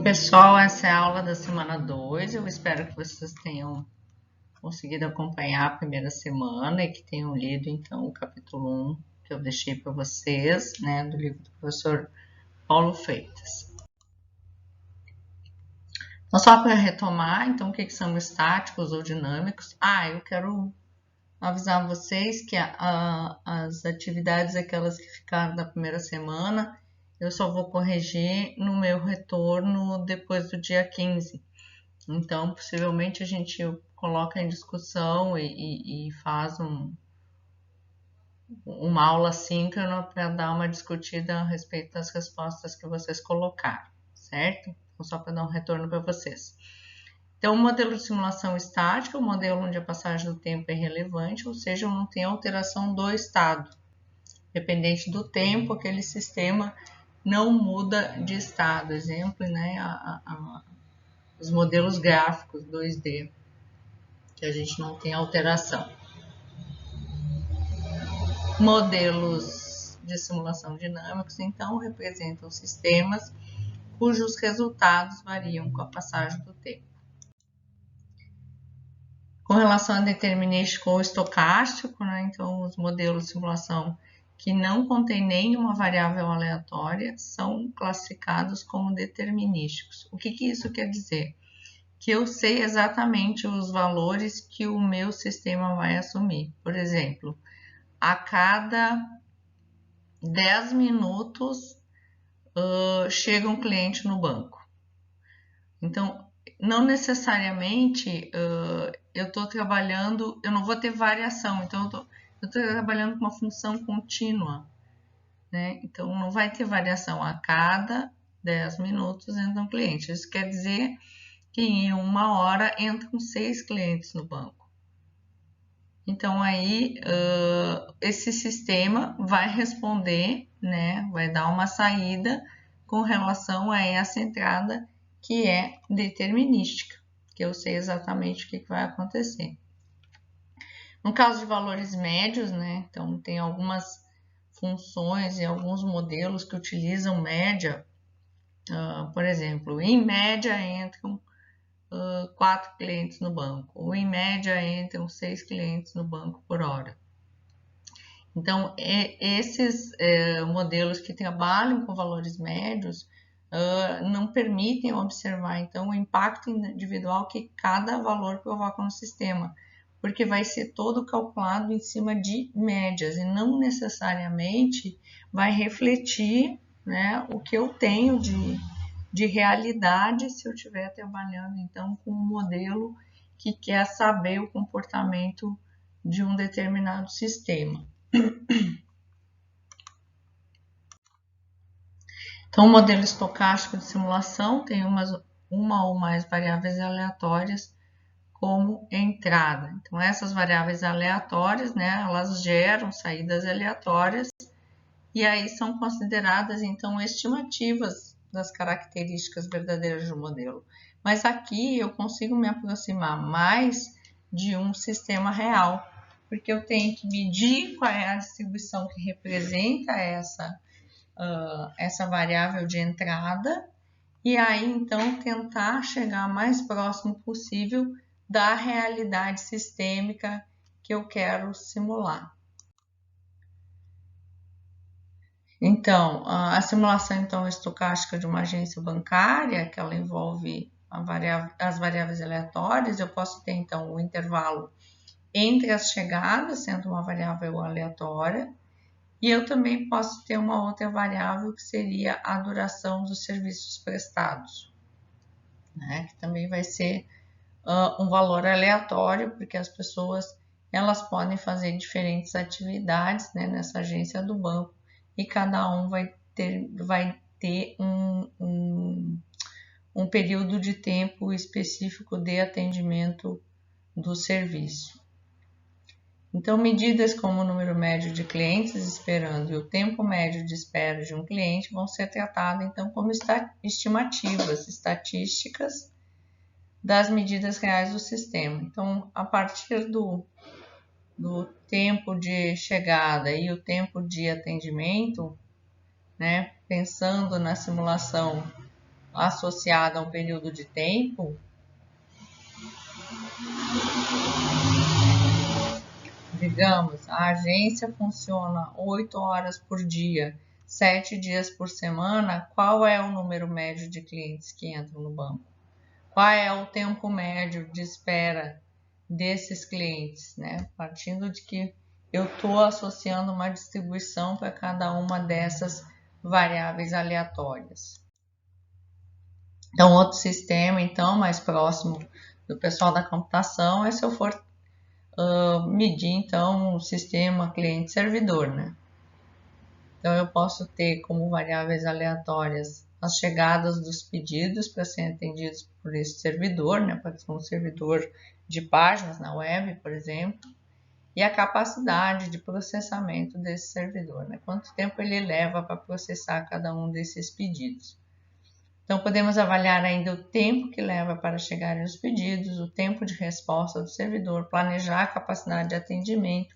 Bom, pessoal, essa é a aula da semana 2. Eu espero que vocês tenham conseguido acompanhar a primeira semana e que tenham lido, então, o capítulo 1 que eu deixei para vocês, né, do livro do professor Paulo Freitas. Então, só para retomar, então, o que são estáticos ou dinâmicos? Eu quero avisar vocês que as atividades, aquelas que ficaram da primeira semana, eu só vou corrigir no meu retorno depois do dia 15. Então, possivelmente a gente coloca em discussão e faz uma aula síncrona para dar uma discutida a respeito das respostas que vocês colocaram, certo? Então, só para dar um retorno para vocês. Então, o modelo de simulação estática, o modelo onde a passagem do tempo é irrelevante, ou seja, não tem alteração do estado. Dependente do tempo, aquele sistema não muda de estado. Exemplo, né, os modelos gráficos 2D, que a gente não tem alteração. Modelos de simulação dinâmicos, então, representam sistemas cujos resultados variam com a passagem do tempo. Com relação a determinístico ou estocástico, né, então, os modelos de simulação que não contêm nenhuma variável aleatória são classificados como determinísticos. O que isso quer dizer? Que eu sei exatamente os valores que o meu sistema vai assumir. Por exemplo, a cada 10 minutos chega um cliente no banco. Então, não necessariamente eu estou trabalhando, eu não vou ter variação, então eu estou trabalhando com uma função contínua, né? Então, não vai ter variação a cada 10 minutos entra um cliente. Isso quer dizer que em 1 hora entram 6 clientes no banco. Então, aí, esse sistema vai responder, né, vai dar uma saída com relação a essa entrada que é determinística, que eu sei exatamente o que vai acontecer. No caso de valores médios, né, então tem algumas funções e alguns modelos que utilizam média. Por exemplo, em média entram 4 clientes no banco, ou em média entram 6 clientes no banco por hora. Então, esses modelos que trabalham com valores médios não permitem observar, então, o impacto individual que cada valor provoca no sistema, porque vai ser todo calculado em cima de médias e não necessariamente vai refletir, né, o que eu tenho de realidade se eu estiver trabalhando, então, com um modelo que quer saber o comportamento de um determinado sistema. Então, o modelo estocástico de simulação tem uma ou mais variáveis aleatórias como entrada. Então, essas variáveis aleatórias, né, elas geram saídas aleatórias e aí são consideradas, então, estimativas das características verdadeiras do modelo. Mas aqui eu consigo me aproximar mais de um sistema real, porque eu tenho que medir qual é a distribuição que representa essa variável de entrada e aí, então, tentar chegar mais próximo possível da realidade sistêmica que eu quero simular. Então, a simulação então, estocástica de uma agência bancária, que ela envolve as variáveis aleatórias, eu posso ter, então, o intervalo entre as chegadas, sendo uma variável aleatória, e eu também posso ter uma outra variável que seria a duração dos serviços prestados, né? Que também vai ser um valor aleatório, porque as pessoas elas podem fazer diferentes atividades, né, nessa agência do banco e cada um vai ter um período de tempo específico de atendimento do serviço. Então, medidas como o número médio de clientes esperando e o tempo médio de espera de um cliente vão ser tratadas, então, como estimativas estatísticas das medidas reais do sistema. Então, a partir do tempo de chegada e o tempo de atendimento, né, pensando na simulação associada a um período de tempo, digamos, a agência funciona 8 horas por dia, 7 dias por semana, qual é o número médio de clientes que entram no banco? Qual é o tempo médio de espera desses clientes, né? Partindo de que eu estou associando uma distribuição para cada uma dessas variáveis aleatórias. Então, outro sistema, então, mais próximo do pessoal da computação é se eu for medir, então, o sistema cliente-servidor, né? Então, eu posso ter como variáveis aleatórias as chegadas dos pedidos para serem atendidos por esse servidor, né? Pode ser um servidor de páginas na web, por exemplo, e a capacidade de processamento desse servidor, né? Quanto tempo ele leva para processar cada um desses pedidos. Então, podemos avaliar ainda o tempo que leva para chegarem os pedidos, o tempo de resposta do servidor, planejar a capacidade de atendimento,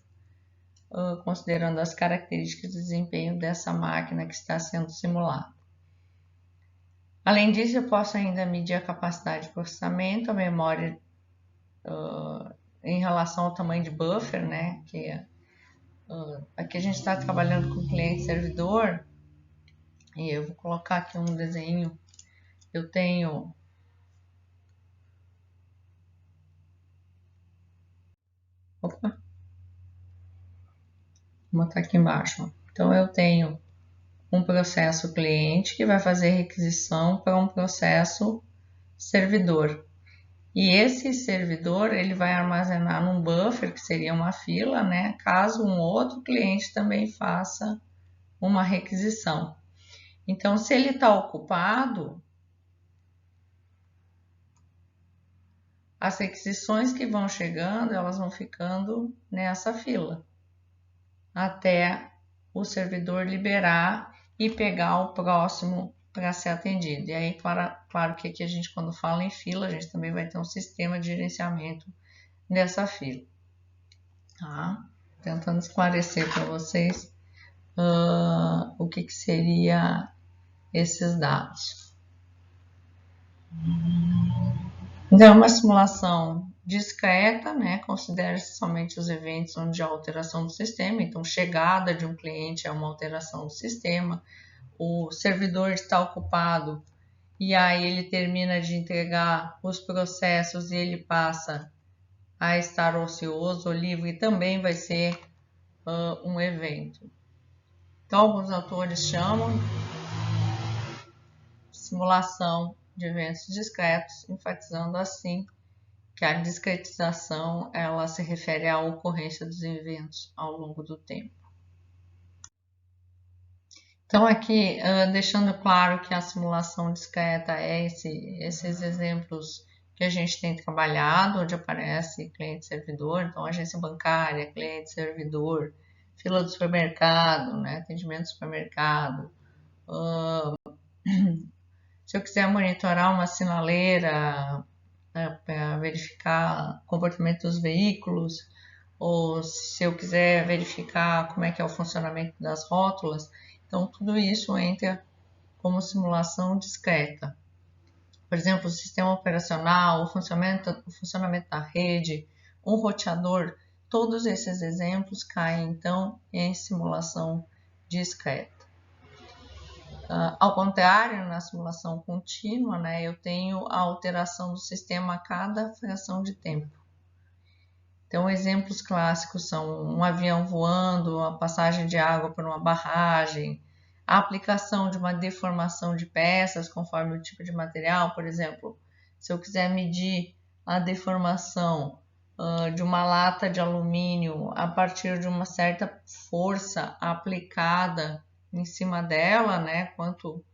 considerando as características de desempenho dessa máquina que está sendo simulada. Além disso, eu posso ainda medir a capacidade de processamento, a memória em relação ao tamanho de buffer, né? Aqui a gente está trabalhando com cliente-servidor, e eu vou colocar aqui um desenho. Eu tenho vou botar aqui embaixo. Então, eu tenho um processo cliente que vai fazer requisição para um processo servidor. E esse servidor ele vai armazenar num buffer, que seria uma fila, né? Caso um outro cliente também faça uma requisição. Então, se ele está ocupado, as requisições que vão chegando, elas vão ficando nessa fila, até o servidor liberar e pegar o próximo para ser atendido. E aí, claro que aqui a gente, quando fala em fila, a gente também vai ter um sistema de gerenciamento dessa fila. Tá? Tentando esclarecer para vocês o que seria esses dados. Então, é uma simulação discreta, né? Considera-se somente os eventos onde há alteração do sistema. Então, chegada de um cliente é uma alteração do sistema. O servidor está ocupado e aí ele termina de entregar os processos e ele passa a estar ocioso ou livre, também vai ser um evento. Então, alguns autores chamam de simulação de eventos discretos, enfatizando assim que a discretização ela se refere à ocorrência dos eventos ao longo do tempo. Então, aqui, deixando claro que a simulação discreta é esses exemplos que a gente tem trabalhado, onde aparece cliente-servidor, então agência bancária, cliente-servidor, fila do supermercado, né, atendimento do supermercado. Se eu quiser monitorar uma sinaleira, né, para verificar o comportamento dos veículos, ou se eu quiser verificar como é que é o funcionamento das rótulas, então tudo isso entra como simulação discreta. Por exemplo, o sistema operacional, o funcionamento da rede, um roteador, todos esses exemplos caem então em simulação discreta. Ao contrário, na simulação contínua, né, eu tenho a alteração do sistema a cada fração de tempo. Então, exemplos clássicos são um avião voando, a passagem de água por uma barragem, a aplicação de uma deformação de peças conforme o tipo de material. Por exemplo, se eu quiser medir a deformação de uma lata de alumínio a partir de uma certa força aplicada em cima dela, né, quanto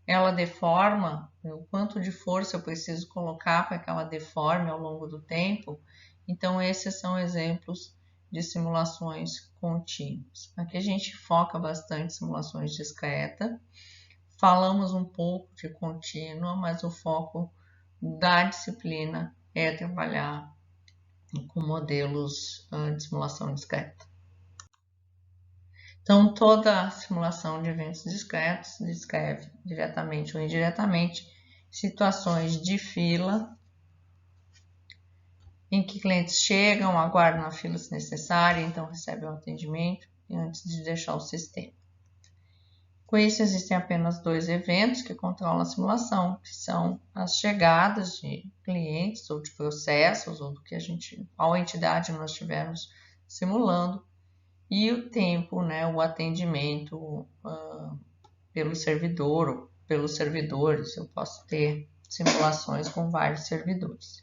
ela deforma, o quanto de força eu preciso colocar para que ela deforme ao longo do tempo. Então, esses são exemplos de simulações contínuas. Aqui a gente foca bastante em simulações discretas, falamos um pouco de contínua, mas o foco da disciplina é trabalhar com modelos de simulação discreta. Então, toda simulação de eventos discretos descreve, diretamente ou indiretamente, situações de fila, em que clientes chegam, aguardam na fila se necessário, então recebem o atendimento antes de deixar o sistema. Com isso, existem apenas 2 eventos que controlam a simulação, que são as chegadas de clientes ou de processos, ou do que qual entidade nós estivermos simulando, e o tempo, né, o atendimento pelo servidor ou pelos servidores. Eu posso ter simulações com vários servidores.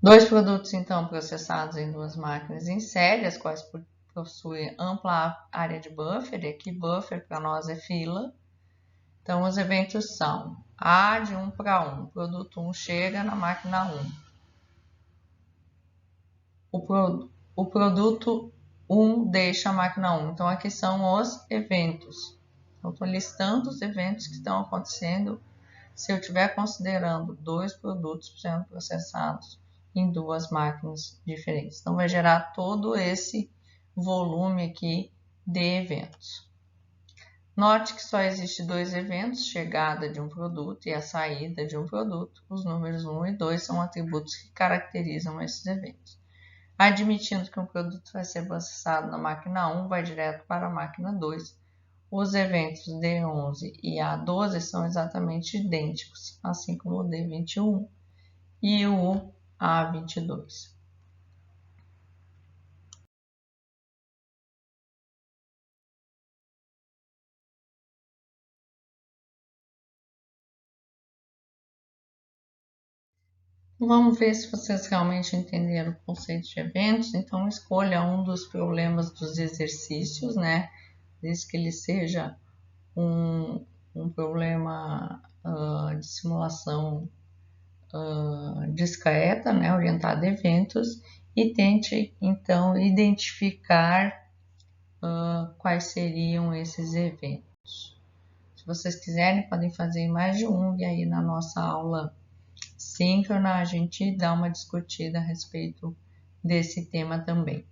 2 produtos, então, processados em 2 máquinas em série, as quais possuem ampla área de buffer, e aqui buffer para nós é fila. Então, os eventos são A de 1 para 1, produto 1 chega na máquina 1. O produto 1 deixa a máquina 1. Então, aqui são os eventos. Então, estou listando os eventos que estão acontecendo se eu estiver considerando 2 produtos sendo processados em 2 máquinas diferentes. Então, vai gerar todo esse volume aqui de eventos. Note que só existe 2 eventos, chegada de um produto e a saída de um produto. Os números 1 e 2 são atributos que caracterizam esses eventos. Admitindo que um produto vai ser processado na máquina 1, vai direto para a máquina 2. Os eventos D11 e A12 são exatamente idênticos, assim como o D21 e o A22. Vamos ver se vocês realmente entenderam o conceito de eventos. Então, escolha um dos problemas dos exercícios, né? Desde que ele seja um problema de simulação discreta, né? Orientada a eventos, e tente, então, identificar quais seriam esses eventos. Se vocês quiserem, podem fazer mais de um, e aí na nossa aula síncrona a gente dá uma discutida a respeito desse tema também.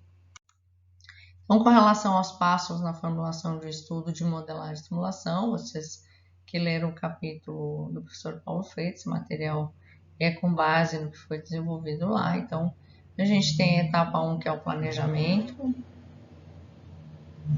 Então, com relação aos passos na formulação de estudo de modelagem e simulação, vocês que leram o capítulo do professor Paulo Freire, esse material é com base no que foi desenvolvido lá. Então, a gente tem a etapa 1, que é o planejamento,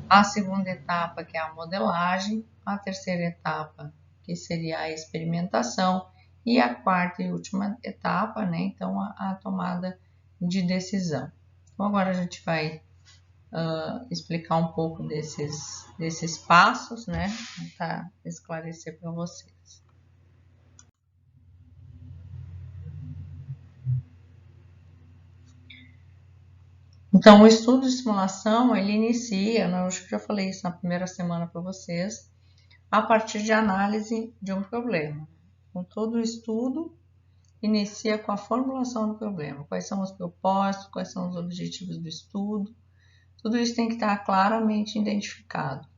a segunda etapa, que é a modelagem, a terceira etapa, que seria a experimentação, e a quarta e última etapa, né? Então, a tomada de decisão. Então, agora a gente vai explicar um pouco desses passos, né? Para esclarecer para vocês. Então, o estudo de simulação, ele inicia, eu acho que já falei isso na primeira semana para vocês, a partir de análise de um problema. Então, todo o estudo inicia com a formulação do problema. Quais são os propósitos, quais são os objetivos do estudo. Tudo isso tem que estar claramente identificado.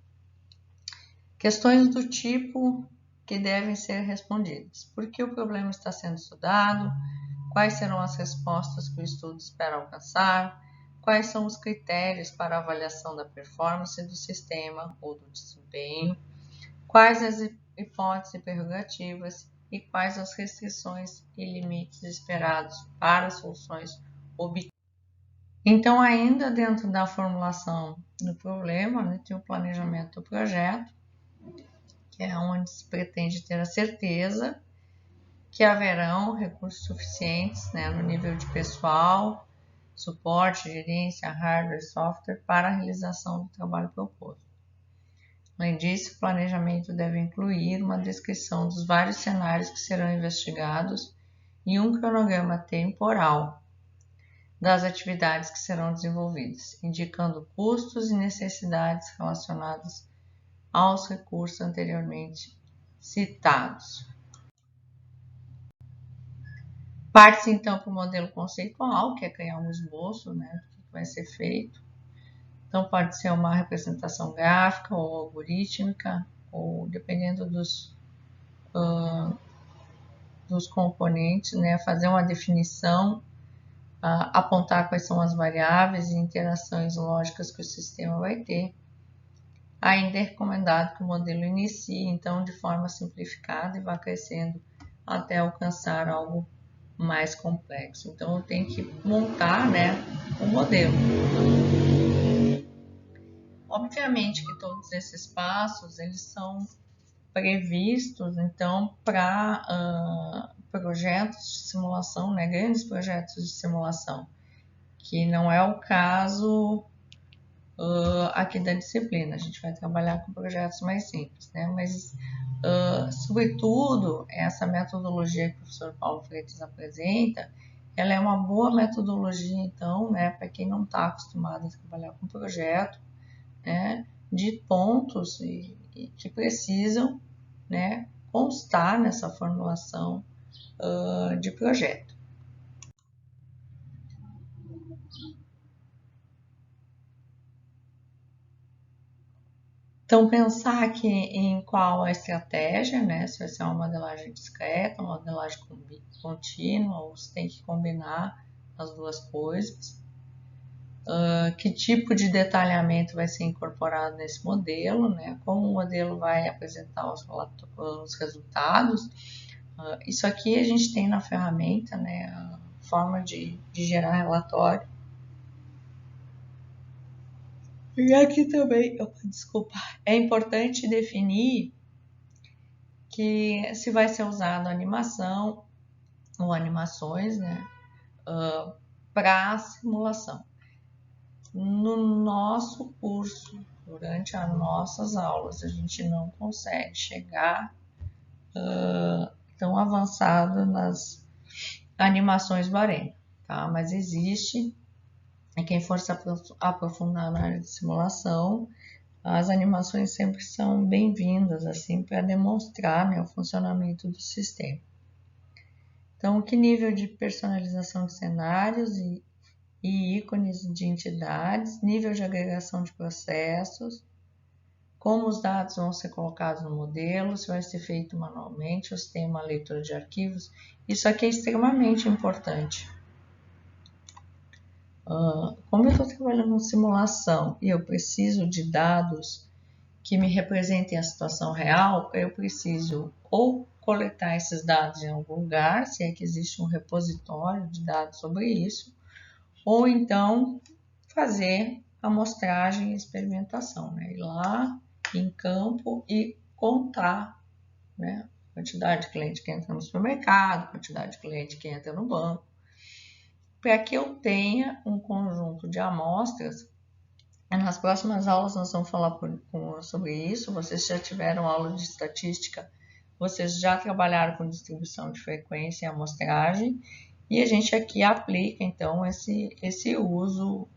Questões do tipo que devem ser respondidas. Por que o problema está sendo estudado? Quais serão as respostas que o estudo espera alcançar? Quais são os critérios para a avaliação da performance do sistema ou do desempenho? Quais as hipóteses e prerrogativas e quais as restrições e limites esperados para as soluções obtidas? Então, ainda dentro da formulação do problema, né, tem o planejamento do projeto, que é onde se pretende ter a certeza que haverão recursos suficientes, né, no nível de pessoal, suporte, gerência, hardware, software, para a realização do trabalho proposto. Além disso, o planejamento deve incluir uma descrição dos vários cenários que serão investigados e um cronograma temporal das atividades que serão desenvolvidas, indicando custos e necessidades relacionados aos recursos anteriormente citados. Parte-se então para o modelo conceitual, que é criar um esboço, né, do que vai ser feito. Então, pode ser uma representação gráfica ou algorítmica, ou dependendo dos componentes, né, fazer uma definição, apontar quais são as variáveis e interações lógicas que o sistema vai ter. ainda é recomendado que o modelo inicie, então, de forma simplificada e vá crescendo até alcançar algo mais complexo. Então, eu tenho que montar, né, o modelo. Obviamente que todos esses passos, eles são previstos, então, para projetos de simulação, né, grandes projetos de simulação, que não é o caso aqui da disciplina. A gente vai trabalhar com projetos mais simples, né, mas, sobretudo, essa metodologia que o professor Paulo Freitas apresenta, ela é uma boa metodologia, então, né, para quem não está acostumado a trabalhar com projeto, né, de pontos que precisam, né, constar nessa formulação de projeto. Então, pensar aqui em qual a estratégia, né, se vai ser uma modelagem discreta, uma modelagem contínua, ou se tem que combinar as duas coisas. Que tipo de detalhamento vai ser incorporado nesse modelo, né? Como o modelo vai apresentar os resultados. Isso aqui a gente tem na ferramenta, né? A forma de gerar relatório. E aqui também, desculpa, é importante definir que se vai ser usado animação ou animações, né? Para simulação. No nosso curso, durante as nossas aulas, a gente não consegue chegar tão avançado nas animações Barema, tá? Mas existe, e quem for se aprofundar na área de simulação, as animações sempre são bem-vindas, assim, para demonstrar, né, o funcionamento do sistema. Então, que nível de personalização de cenários e ícones de entidades, nível de agregação de processos, como os dados vão ser colocados no modelo, se vai ser feito manualmente, ou se tem uma leitura de arquivos. Isso aqui é extremamente importante. Como eu estou trabalhando com simulação e eu preciso de dados que me representem a situação real, eu preciso ou coletar esses dados em algum lugar, se é que existe um repositório de dados sobre isso, ou então fazer amostragem e experimentação, né? Ir lá em campo e contar, né, a quantidade de cliente que entra no supermercado, a quantidade de cliente que entra no banco, para que eu tenha um conjunto de amostras. Nas próximas aulas nós vamos falar sobre isso. Vocês já tiveram aula de estatística, vocês já trabalharam com distribuição de frequência e amostragem, e a gente aqui aplica então esse uso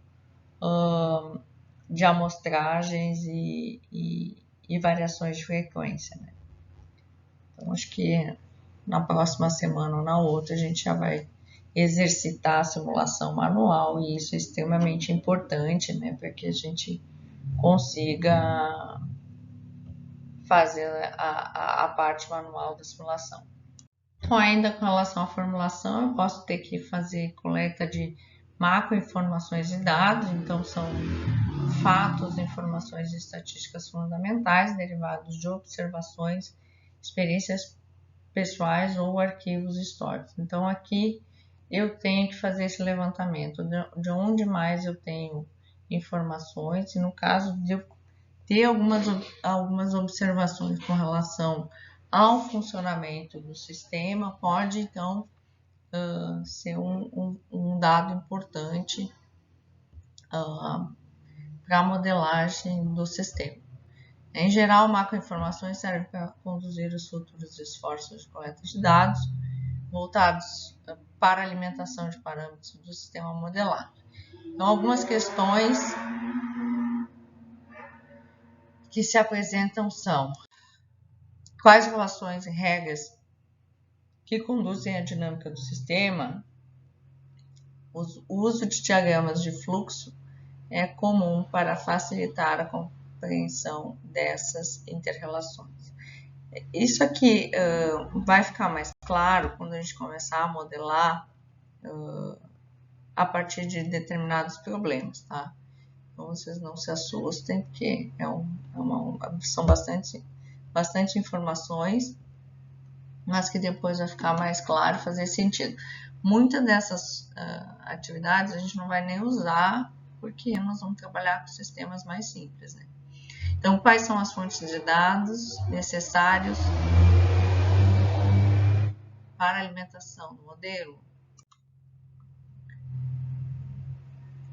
de amostragens e variações de frequência, né? Então, acho que na próxima semana ou na outra a gente já vai exercitar a simulação manual, e isso é extremamente importante, né, para que a gente consiga fazer a parte manual da simulação. Então, ainda com relação à formulação, eu posso ter que fazer coleta de macroinformações e dados, então são fatos, informações e estatísticas fundamentais derivados de observações, experiências pessoais ou arquivos históricos. Então, aqui eu tenho que fazer esse levantamento de onde mais eu tenho informações, e no caso de eu ter algumas observações com relação ao funcionamento do sistema, pode então ser um dado importante para a modelagem do sistema. Em geral, macroinformações servem para conduzir os futuros esforços de coleta de dados voltados para a alimentação de parâmetros do sistema modelado. Então, algumas questões que se apresentam são: quais relações e regras que conduzem a dinâmica do sistema? O uso de diagramas de fluxo é comum para facilitar a compreensão dessas interrelações. Isso aqui vai ficar mais claro quando a gente começar a modelar a partir de determinados problemas, tá? Então vocês não se assustem, porque são bastante informações, mas que depois vai ficar mais claro, fazer sentido. Muitas dessas atividades a gente não vai nem usar, porque nós vamos trabalhar com sistemas mais simples, né? Então, quais são as fontes de dados necessários para a alimentação do modelo?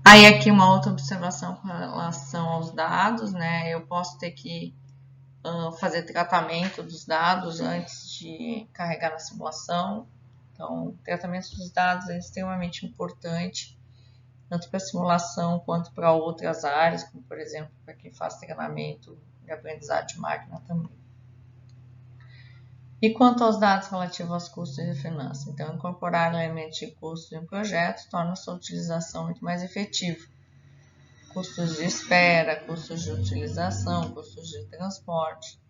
Aí aqui uma outra observação com relação aos dados, né? Eu posso ter que fazer tratamento dos dados antes de carregar na simulação. Então, o tratamento dos dados é extremamente importante, tanto para a simulação quanto para outras áreas, como por exemplo, para quem faz treinamento de aprendizado de máquina também. E quanto aos dados relativos aos custos de finanças? Então, incorporar elementos de custos em projetos torna a sua utilização muito mais efetiva. Custos de espera, custos de utilização, custos de transporte.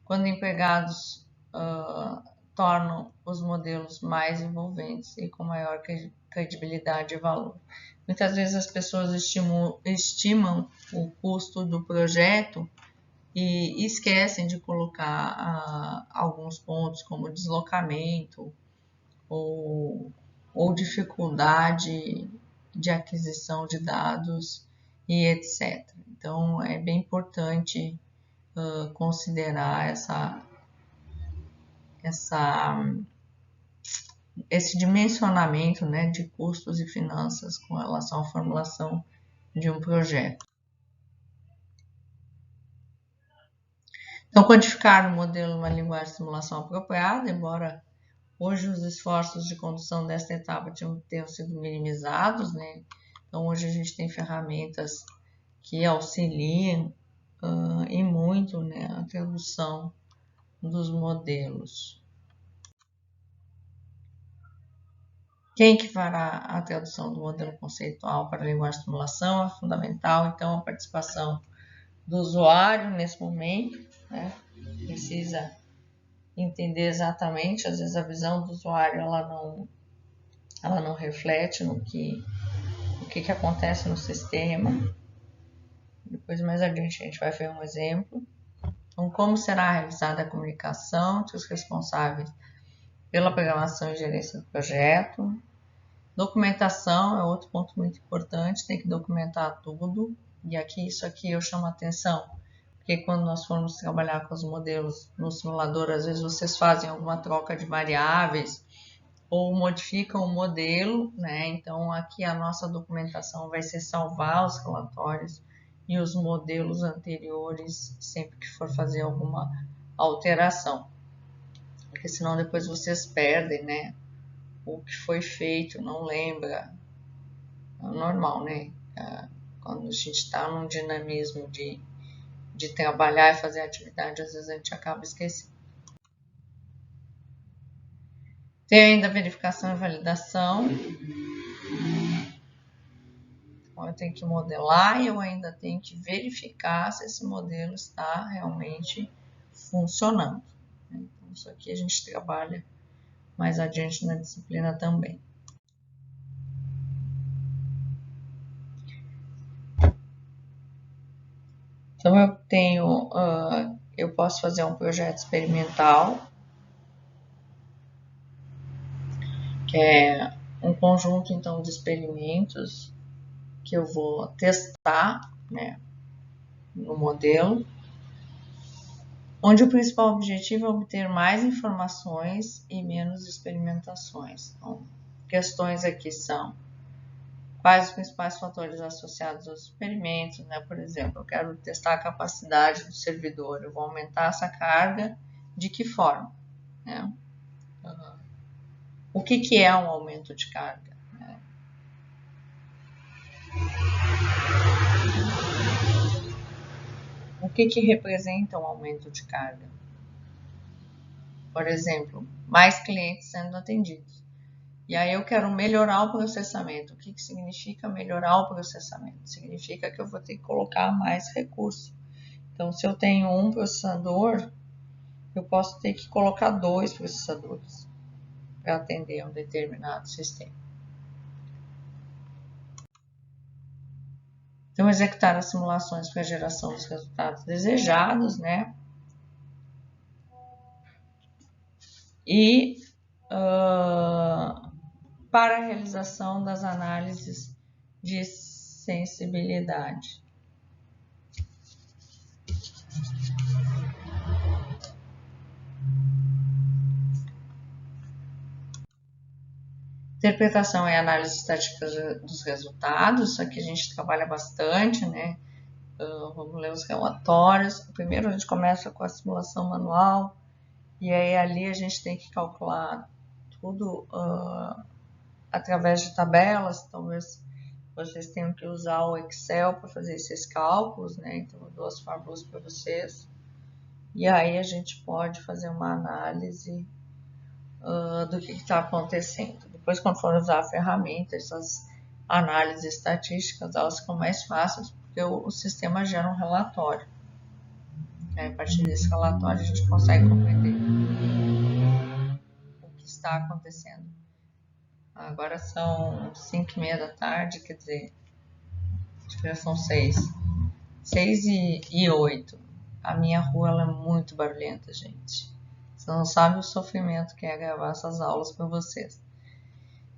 Quando empregados, tornam os modelos mais envolventes e com maior credibilidade e valor. Muitas vezes as pessoas estimam o custo do projeto e esquecem de colocar alguns pontos como deslocamento ou dificuldade de aquisição de dados e etc. Então é bem importante considerar esse dimensionamento, né, de custos e finanças com relação à formulação de um projeto. Então, codificar o modelo numa linguagem de simulação apropriada, embora hoje os esforços de condução desta etapa tenham sido minimizados, né? Então, hoje a gente tem ferramentas que auxiliam e muito, né, a tradução dos modelos. Quem que fará a tradução do modelo conceitual para a linguagem de simulação? É fundamental, então, a participação do usuário nesse momento, né? Precisa entender exatamente, às vezes a visão do usuário ela não reflete no que acontece no sistema. Depois, mais adiante, a gente vai ver um exemplo. Então, como será realizada a comunicação entre os responsáveis pela programação e gerência do projeto? Documentação é outro ponto muito importante, tem que documentar tudo. E isso aqui eu chamo a atenção, porque quando nós formos trabalhar com os modelos no simulador, às vezes vocês fazem alguma troca de variáveis ou modificam o modelo, né? Então aqui a nossa documentação vai ser salvar os relatórios e os modelos anteriores sempre que for fazer alguma alteração, porque senão depois vocês perdem, né? O que foi feito, não lembra. É normal, né? Quando a gente está num dinamismo de trabalhar e fazer atividade, às vezes a gente acaba esquecendo. Tem ainda a verificação e validação. Então, eu tenho que modelar e eu ainda tenho que verificar se esse modelo está realmente funcionando. Então, isso aqui a gente trabalha mais adiante na disciplina também. Então, eu posso fazer um projeto experimental, que é um conjunto, então, de experimentos que eu vou testar, né, no modelo, onde o principal objetivo é obter mais informações e menos experimentações. Então, questões aqui são quais os principais fatores associados aos experimentos, né? Por exemplo, eu quero testar a capacidade do servidor, eu vou aumentar essa carga, de que forma? Né? O que é um aumento de carga? Né? O que representa um aumento de carga? Por exemplo, mais clientes sendo atendidos. E aí eu quero melhorar o processamento. O que significa melhorar o processamento? Significa que eu vou ter que colocar mais recurso. Então, se eu tenho um processador, eu posso ter que colocar 2 processadores para atender um determinado sistema. Então, executar as simulações para a geração dos resultados desejados, né? E para a realização das análises de sensibilidade. Interpretação e análise estatística dos resultados, isso aqui a gente trabalha bastante, né? Vamos ler os relatórios. Primeiro a gente começa com a simulação manual, e aí ali a gente tem que calcular tudo através de tabelas. Talvez vocês tenham que usar o Excel para fazer esses cálculos, né? Então eu dou as fórmulas para vocês. E aí a gente pode fazer uma análise do que está acontecendo. Depois, quando for usar a ferramenta, essas análises estatísticas, elas ficam mais fáceis, porque o sistema gera um relatório. A partir desse relatório, a gente consegue compreender o que está acontecendo. Agora são 5h30 da tarde, quer dizer, acho que já são 6h08. A minha rua ela é muito barulhenta, gente. Você não sabe o sofrimento que é gravar essas aulas para vocês.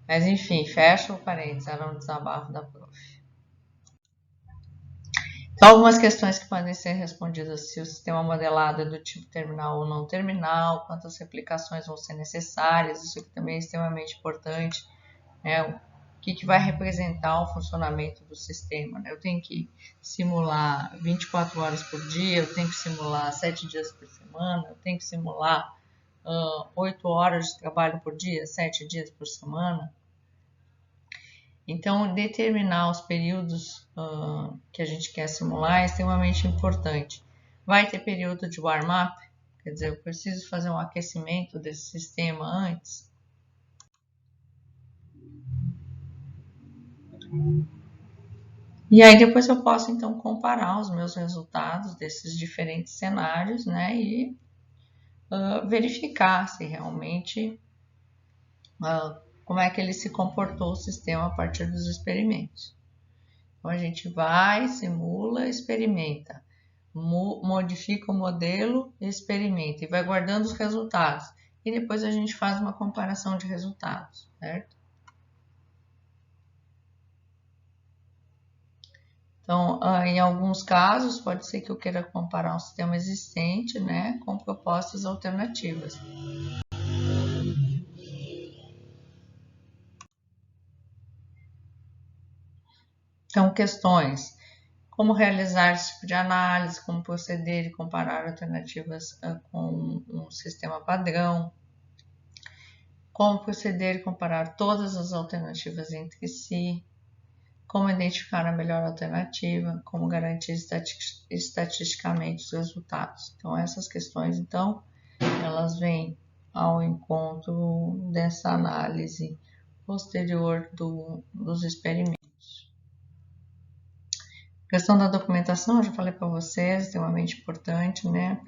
Mas enfim, fecha o parênteses, era um desabafo da prof. Então, algumas questões que podem ser respondidas: se o sistema modelado é do tipo terminal ou não terminal, quantas replicações vão ser necessárias, isso aqui também é extremamente importante, né? O que vai representar o funcionamento do sistema, né? Eu tenho que simular 24 horas por dia, eu tenho que simular 7 dias por semana, eu tenho que simular 8 horas de trabalho por dia, 7 dias por semana. Então, determinar os períodos que a gente quer simular é extremamente importante. Vai ter período de warm-up, quer dizer, eu preciso fazer um aquecimento desse sistema antes. E aí depois eu posso então comparar os meus resultados desses diferentes cenários, né, e verificar se realmente como é que ele se comportou o sistema a partir dos experimentos. Então a gente vai, simula, experimenta, modifica o modelo, experimenta e vai guardando os resultados. E depois a gente faz uma comparação de resultados, certo? Então, em alguns casos, pode ser que eu queira comparar um sistema existente, né, com propostas alternativas. Então, questões: como realizar esse tipo de análise, como proceder e comparar alternativas com um sistema padrão, como proceder e comparar todas as alternativas entre si, como identificar a melhor alternativa, como garantir estatisticamente os resultados. Então, essas questões, então, elas vêm ao encontro dessa análise posterior dos experimentos. A questão da documentação, eu já falei para vocês, extremamente importante, né,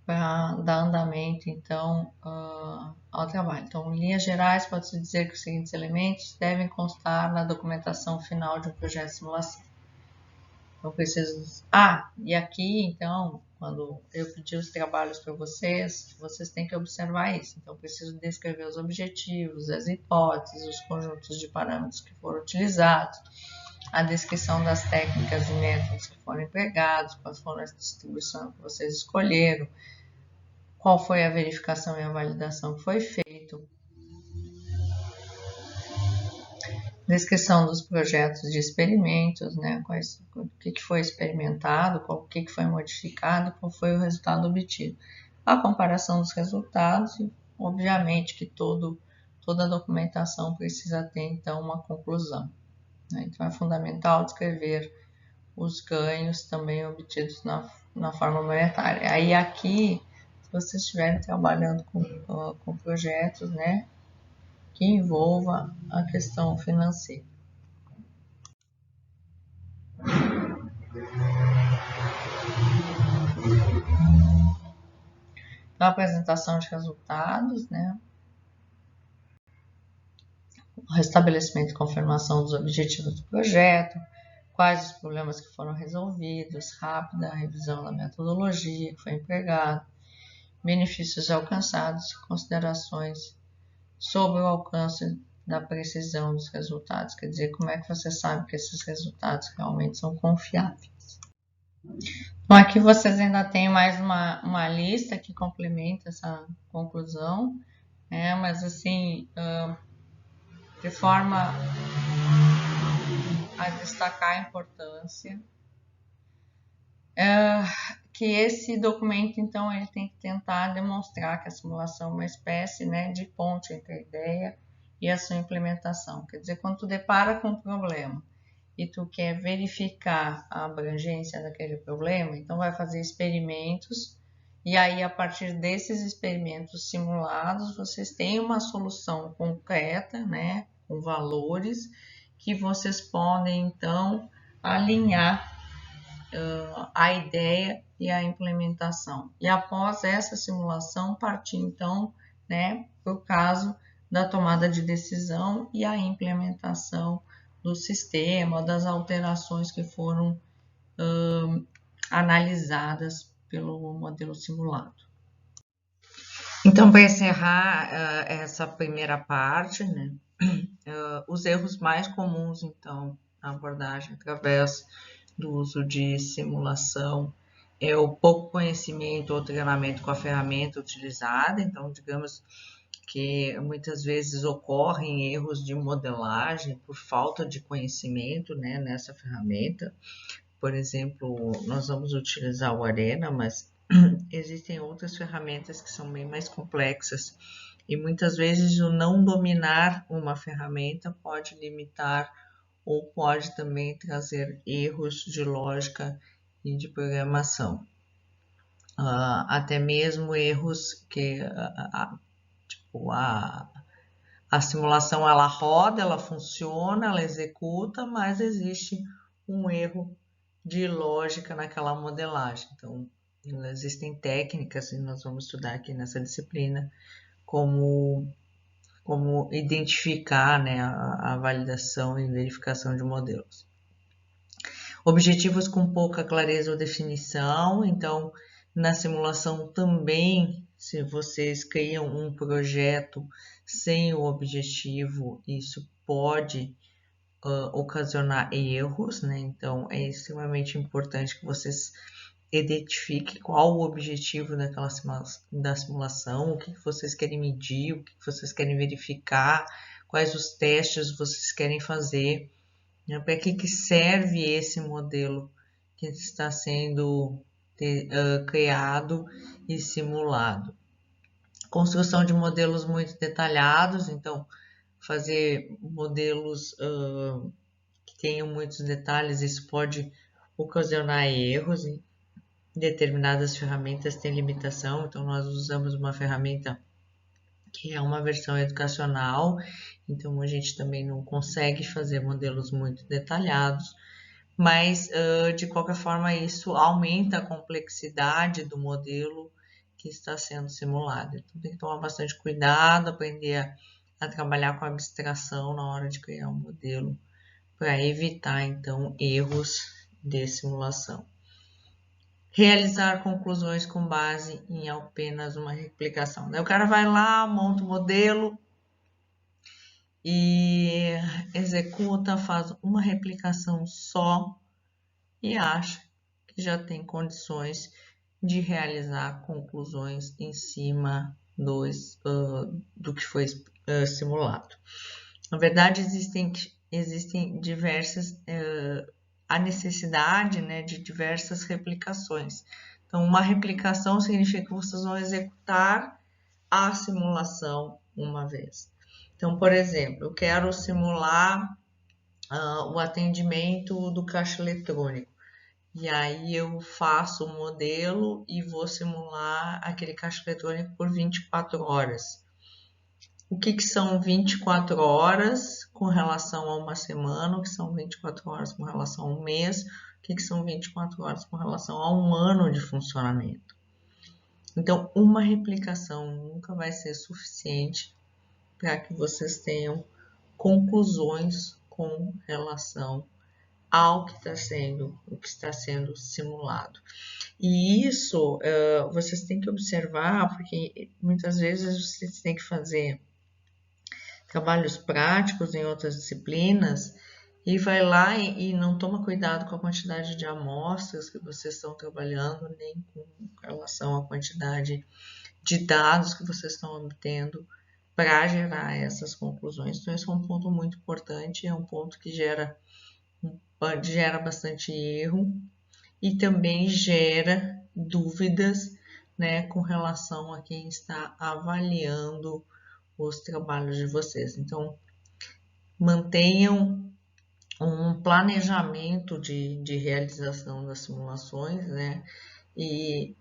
para dar andamento, então, ao trabalho. Então, em linhas gerais, pode-se dizer que os seguintes elementos devem constar na documentação final de um projeto de simulação. Então, preciso... e aqui, então, quando eu pedir os trabalhos para vocês, vocês têm que observar isso. Então, preciso descrever os objetivos, as hipóteses, os conjuntos de parâmetros que foram utilizados, a descrição das técnicas e métodos que foram empregados, quais foram as distribuições que vocês escolheram, qual foi a verificação e a validação que foi feito, descrição dos projetos de experimentos, né, o que foi experimentado, o que foi modificado, qual foi o resultado obtido. A comparação dos resultados e, obviamente, que toda a documentação precisa ter, então, uma conclusão. Né? Então, é fundamental descrever os ganhos também obtidos na forma monetária. Aí, aqui, se vocês estiverem trabalhando com projetos, né, que envolva a questão financeira. Então, a apresentação de resultados, né, o restabelecimento e confirmação dos objetivos do projeto, quais os problemas que foram resolvidos, rápida revisão da metodologia que foi empregada, benefícios alcançados, considerações sobre o alcance da precisão dos resultados, quer dizer, como é que você sabe que esses resultados realmente são confiáveis. Então, aqui vocês ainda têm mais uma lista que complementa essa conclusão, mas assim, de forma a destacar a importância, que esse documento, então, ele tem que tentar demonstrar que a simulação é uma espécie, né, de ponte entre a ideia e a sua implementação. Quer dizer, quando tu depara com um problema e tu quer verificar a abrangência daquele problema, então vai fazer experimentos e aí, a partir desses experimentos simulados, vocês têm uma solução concreta, né, com valores que vocês podem, então, alinhar a ideia e a implementação. E após essa simulação, partir então, né, para o caso da tomada de decisão e a implementação do sistema, das alterações que foram analisadas pelo modelo simulado. Então, para encerrar essa primeira parte, né, os erros mais comuns, então, na abordagem através do uso de simulação é o pouco conhecimento ou treinamento com a ferramenta utilizada. Então, digamos que muitas vezes ocorrem erros de modelagem por falta de conhecimento, né, nessa ferramenta. Por exemplo, nós vamos utilizar o Arena, mas existem outras ferramentas que são bem mais complexas e muitas vezes o não dominar uma ferramenta pode limitar ou pode também trazer erros de lógica e de programação. Até mesmo erros que tipo, a simulação ela roda, ela funciona, ela executa, mas existe um erro de lógica naquela modelagem. Então, existem técnicas, e nós vamos estudar aqui nessa disciplina, como identificar, né, a validação e verificação de modelos. Objetivos com pouca clareza ou definição. Então, na simulação também, se vocês criam um projeto sem o objetivo, isso pode ocasionar erros, né? Então, é extremamente importante que vocês identifiquem qual o objetivo da simulação, o que vocês querem medir, o que vocês querem verificar, quais os testes vocês querem fazer, né? Para que serve esse modelo que está sendo criado e simulado. Construção de modelos muito detalhados, então fazer modelos que tenham muitos detalhes, isso pode ocasionar erros. Determinadas ferramentas têm limitação, então nós usamos uma ferramenta que é uma versão educacional, então a gente também não consegue fazer modelos muito detalhados, mas de qualquer forma isso aumenta a complexidade do modelo que está sendo simulado. Então tem que tomar bastante cuidado, aprender a trabalhar com abstração na hora de criar um modelo para evitar então erros de simulação. Realizar conclusões com base em apenas uma replicação. Daí o cara vai lá, monta o modelo e executa, faz uma replicação só e acha que já tem condições de realizar conclusões em cima do que foi simulado. Na verdade, existem diversas a necessidade, né, de diversas replicações. Então, uma replicação significa que vocês vão executar a simulação uma vez. Então, por exemplo, eu quero simular o atendimento do caixa eletrônico. E aí eu faço o modelo e vou simular aquele caixa eletrônico por 24 horas. O que são 24 horas com relação a uma semana? O que são 24 horas com relação a um mês? O que são 24 horas com relação a um ano de funcionamento? Então, uma replicação nunca vai ser suficiente para que vocês tenham conclusões com relação ao que está sendo simulado. E isso vocês têm que observar, porque muitas vezes vocês têm que fazer trabalhos práticos em outras disciplinas e vai lá e não toma cuidado com a quantidade de amostras que vocês estão trabalhando, nem com relação à quantidade de dados que vocês estão obtendo para gerar essas conclusões. Então, esse é um ponto muito importante, é um ponto que gera bastante erro e também gera dúvidas, né, com relação a quem está avaliando os trabalhos de vocês. Então, mantenham um planejamento de realização das simulações, né, e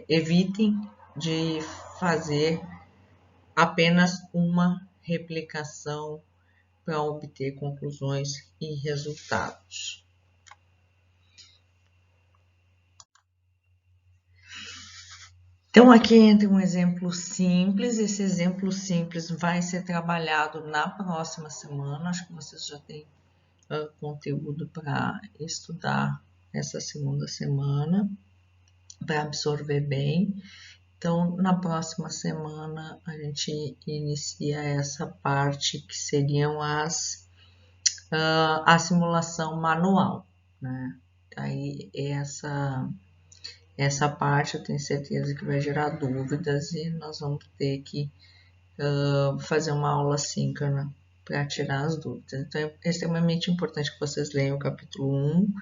evitem de fazer apenas uma replicação para obter conclusões e resultados. Então, aqui entra um exemplo simples. Esse exemplo simples vai ser trabalhado na próxima semana. Acho que vocês já têm conteúdo para estudar essa segunda semana, para absorver bem. Então, na próxima semana, a gente inicia essa parte que seriam a simulação manual, né? Aí, essa parte eu tenho certeza que vai gerar dúvidas e nós vamos ter que fazer uma aula síncrona para tirar as dúvidas. Então, é extremamente importante que vocês leiam o capítulo 1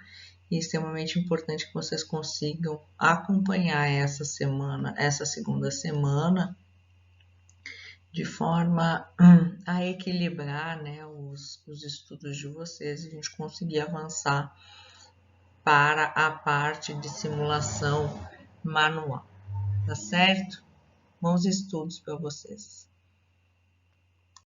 e extremamente importante que vocês consigam acompanhar essa segunda semana, de forma a equilibrar, né, os estudos de vocês e a gente conseguir avançar para a parte de simulação manual, tá certo? Bons estudos para vocês.